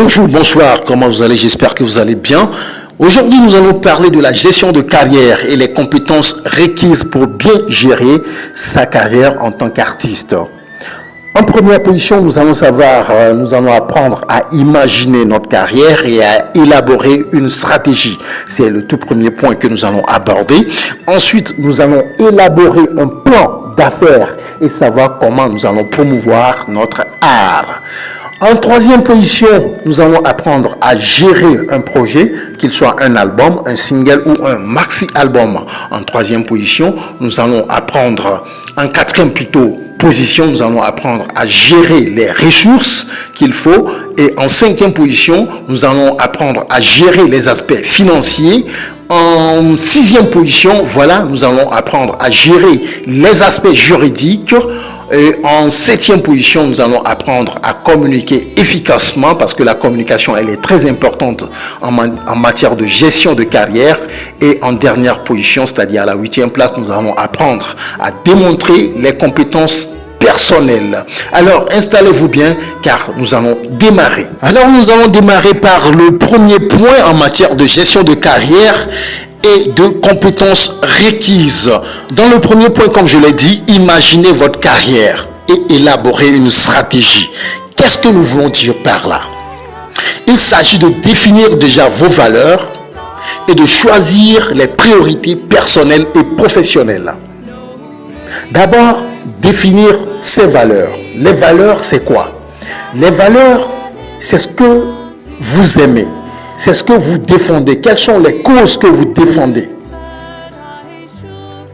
Bonjour, bonsoir, comment vous allez? J'espère que vous allez bien. Aujourd'hui, nous allons parler de la gestion de carrière et les compétences requises pour bien gérer sa carrière en tant qu'artiste. En première position, nous allons apprendre à imaginer notre carrière et à élaborer une stratégie. C'est le tout premier point que nous allons aborder. Ensuite, nous allons élaborer un plan d'affaires et savoir comment nous allons promouvoir notre art. En troisième position, nous allons apprendre à gérer un projet, qu'il soit un album, un single ou un maxi-album. En troisième position, nous allons apprendre, en quatrième position, nous allons apprendre à gérer les ressources qu'il faut. Et en cinquième position, nous allons apprendre à gérer les aspects financiers. En sixième position, nous allons apprendre à gérer les aspects juridiques. Et en septième position, nous allons apprendre à communiquer efficacement parce que la communication, elle est très importante en matière de gestion de carrière. Et en dernière position, c'est-à-dire à la huitième place, nous allons apprendre à démontrer les compétences personnelles. Alors, installez-vous bien car nous allons démarrer. Alors, nous allons démarrer par le premier point en matière de gestion de carrière et de compétences requises. Dans le premier point, comme je l'ai dit, imaginez votre carrière et élaborez une stratégie. Qu'est-ce que nous voulons dire par là? Il s'agit de définir déjà vos valeurs et de choisir les priorités personnelles et professionnelles. D'abord, définir ses valeurs. Les valeurs, c'est quoi? Les valeurs, c'est ce que vous aimez. C'est ce que vous défendez. Quelles sont les causes que vous défendez?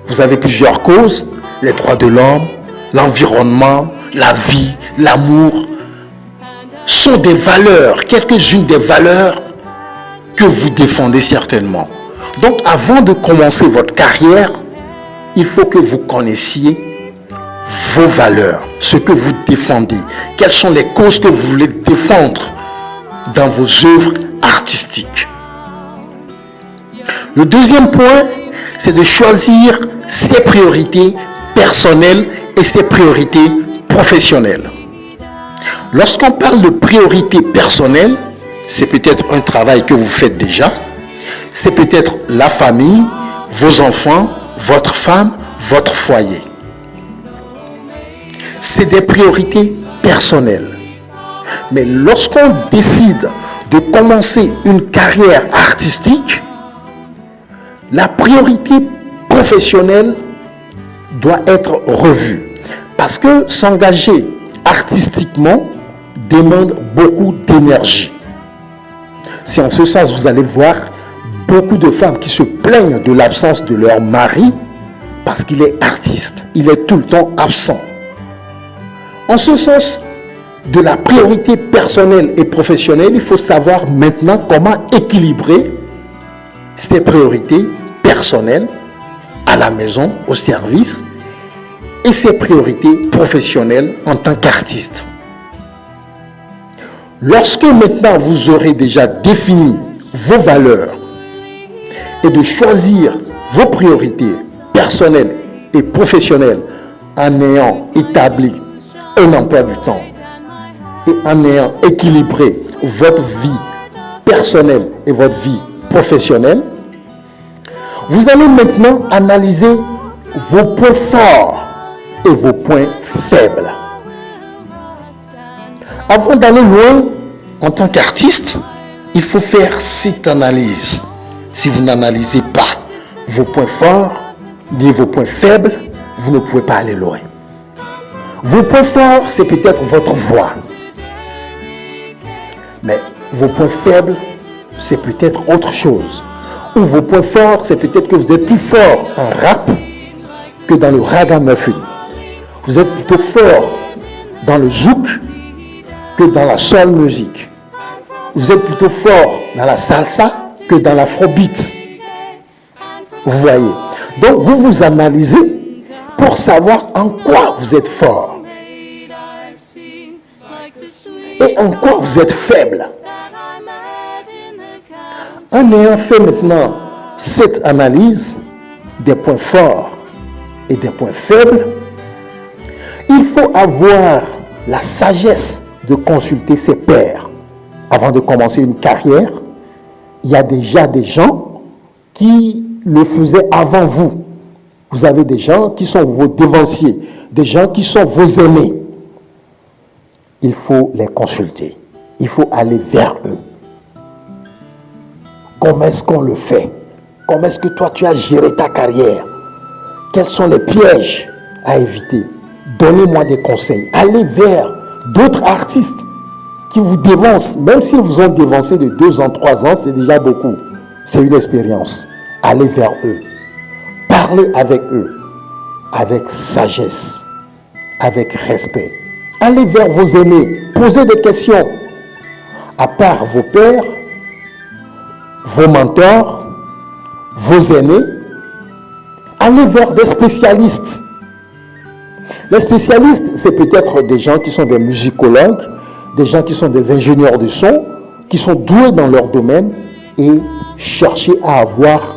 Vous avez plusieurs causes. Les droits de l'homme, l'environnement, la vie, l'amour sont des valeurs, quelques-unes des valeurs que vous défendez certainement. Donc, avant de commencer votre carrière, il faut que vous connaissiez vos valeurs, ce que vous défendez. Quelles sont les causes que vous voulez défendre dans vos œuvres artistiques. Le deuxième point, c'est de choisir ses priorités personnelles et ses priorités professionnelles. Lorsqu'on parle de priorités personnelles, c'est peut-être un travail que vous faites déjà, c'est peut-être la famille, vos enfants, votre femme, votre foyer. C'est des priorités personnelles. Mais lorsqu'on décide de commencer une carrière artistique, la priorité professionnelle doit être revue. Parce que s'engager artistiquement demande beaucoup d'énergie. C'est en ce sens, vous allez voir beaucoup de femmes qui se plaignent de l'absence de leur mari parce qu'il est artiste. Il est tout le temps absent. En ce sens, de la priorité personnelle et professionnelle, il faut savoir maintenant comment équilibrer ses priorités personnelles à la maison, au service, et ses priorités professionnelles en tant qu'artiste. Lorsque maintenant vous aurez déjà défini vos valeurs et de choisir vos priorités personnelles et professionnelles en ayant établi un emploi du temps, et en ayant équilibré votre vie personnelle et votre vie professionnelle, vous allez maintenant analyser vos points forts et vos points faibles. Avant d'aller loin, en tant qu'artiste, il faut faire cette analyse. Si vous n'analysez pas vos points forts ni vos points faibles, vous ne pouvez pas aller loin. Vos points forts, c'est peut-être votre voix. Mais vos points faibles, c'est peut-être autre chose. Ou vos points forts, c'est peut-être que vous êtes plus fort en rap que dans le ragamuffin. Vous êtes plutôt fort dans le zouk que dans la soul music. Vous êtes plutôt fort dans la salsa que dans l'afrobeat. Vous voyez. Donc, vous vous analysez pour savoir en quoi vous êtes fort. Et en quoi vous êtes faible. En ayant fait maintenant cette analyse des points forts et des points faibles, il faut avoir la sagesse de consulter ses pairs. avant de commencer une carrière, il y a déjà des gens qui le faisaient avant vous. Vous avez des gens qui sont vos devanciers, des gens qui sont vos aînés. Il faut les consulter. Il faut aller vers eux. Comment est-ce qu'on le fait? Comment est-ce que toi, tu as géré ta carrière? Quels sont les pièges à éviter? Donnez-moi des conseils. Allez vers d'autres artistes qui vous dévancent. Même s'ils vous ont dévancé de 2 ans, 3 ans, c'est déjà beaucoup. C'est une expérience. Allez vers eux. Parlez avec eux. Avec sagesse. Avec respect. Allez vers vos aînés. Posez des questions. À part vos pères, vos mentors, vos aînés, allez vers des spécialistes. Les spécialistes, c'est peut-être des gens qui sont des musicologues, des gens qui sont des ingénieurs de son, qui sont doués dans leur domaine et chercher à avoir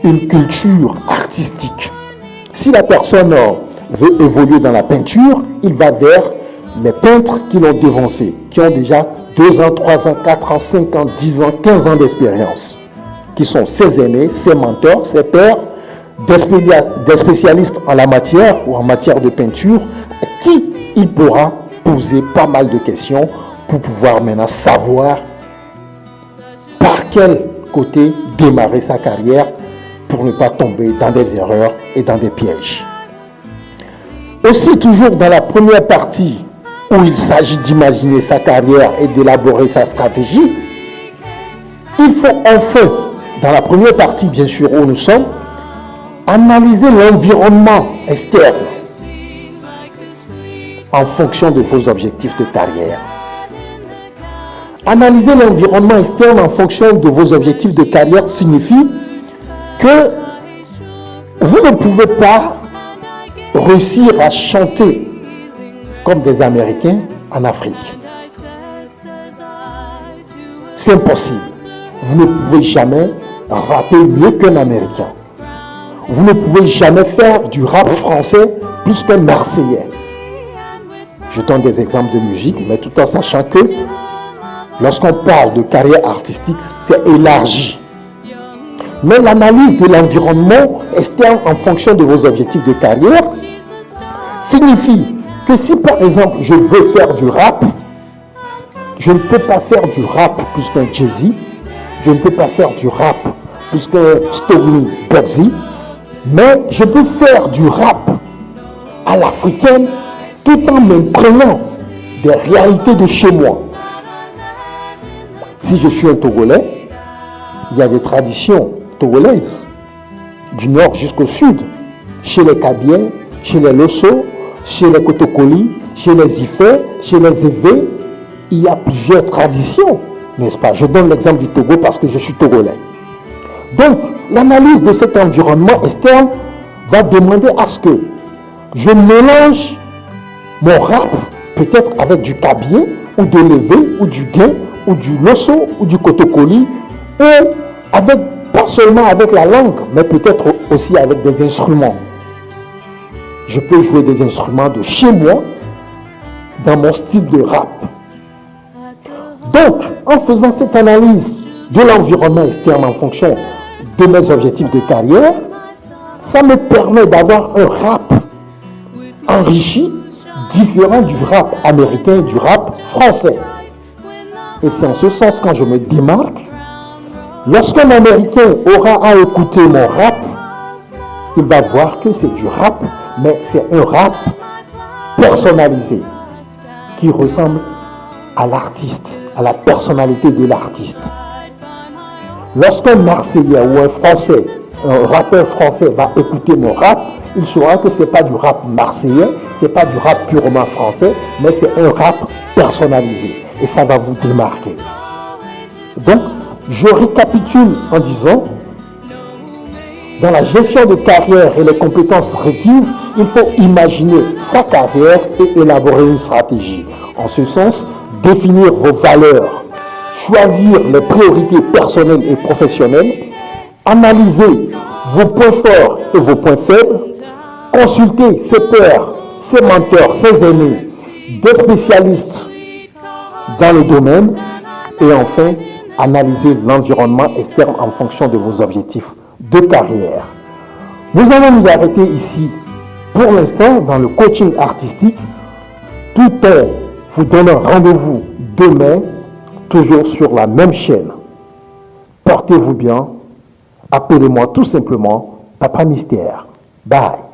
une culture artistique. Si la personne veut évoluer dans la peinture, il va vers les peintres qui l'ont dévancé, qui ont déjà 2 ans, 3 ans, 4 ans, 5 ans, 10 ans, 15 ans d'expérience, qui sont ses aînés, ses mentors, ses pairs, des spécialistes en la matière ou en matière de peinture, à qui il pourra poser pas mal de questions pour pouvoir maintenant savoir par quel côté démarrer sa carrière pour ne pas tomber dans des erreurs et dans des pièges. Aussi, toujours dans la première partie où il s'agit d'imaginer sa carrière et d'élaborer sa stratégie, il faut enfin, dans la première partie bien sûr où nous sommes, analyser l'environnement externe en fonction de vos objectifs de carrière. Analyser l'environnement externe en fonction de vos objectifs de carrière signifie que vous ne pouvez pas réussir à chanter comme des Américains en Afrique. C'est impossible. Vous ne pouvez jamais rapper mieux qu'un Américain. Vous ne pouvez jamais faire du rap français plus qu'un Marseillais. Je donne des exemples de musique, mais tout en sachant que lorsqu'on parle de carrière artistique, c'est élargi. Mais l'analyse de l'environnement externe en fonction de vos objectifs de carrière signifie que si par exemple je veux faire du rap, je ne peux pas faire du rap plus qu'un Jay-Z, je ne peux pas faire du rap plus qu'un Stormy Bugsy, mais je peux faire du rap à l'africaine tout en m'imprégnant des réalités de chez moi. Si je suis un Togolais, il y a des traditions togolaises, du nord jusqu'au sud, chez les Kabyles, chez les Losso, chez les Kotokoli, chez les Ifé, chez les Évé, il y a plusieurs traditions, n'est-ce pas? Je donne l'exemple du Togo parce que je suis Togolais. Donc, l'analyse de cet environnement externe va demander à ce que je mélange mon rap peut-être avec du Kabye, ou de l'Évé, ou du Guin, ou du Losso, ou du Kotokoli, ou avec, pas seulement avec la langue, mais peut-être aussi avec des instruments. Je peux jouer des instruments de chez moi dans mon style de rap. Donc, en faisant cette analyse de l'environnement externe en fonction de mes objectifs de carrière, ça me permet d'avoir un rap enrichi, différent du rap américain et du rap français. Et c'est en ce sens quand je me démarque, lorsqu'un Américain aura à écouter mon rap, il va voir que c'est du rap, mais c'est un rap personnalisé qui ressemble à l'artiste, à la personnalité de l'artiste. Lorsqu'un Marseillais ou un Français, un rappeur français va écouter mon rap, il saura que ce n'est pas du rap marseillais, ce n'est pas du rap purement français, mais c'est un rap personnalisé. Et ça va vous démarquer. Donc, je récapitule en disant, dans la gestion de carrière et les compétences requises, il faut imaginer sa carrière et élaborer une stratégie. En ce sens, définir vos valeurs, choisir les priorités personnelles et professionnelles, analyser vos points forts et vos points faibles, consulter ses pairs, ses mentors, ses aînés, des spécialistes dans le domaine Et enfin, analysez l'environnement externe en fonction de vos objectifs de carrière. Nous allons nous arrêter ici pour l'instant dans le coaching artistique, tout en vous donnant rendez-vous demain, toujours sur la même chaîne. Portez-vous bien. Appelez-moi tout simplement Papa Mystère. Bye.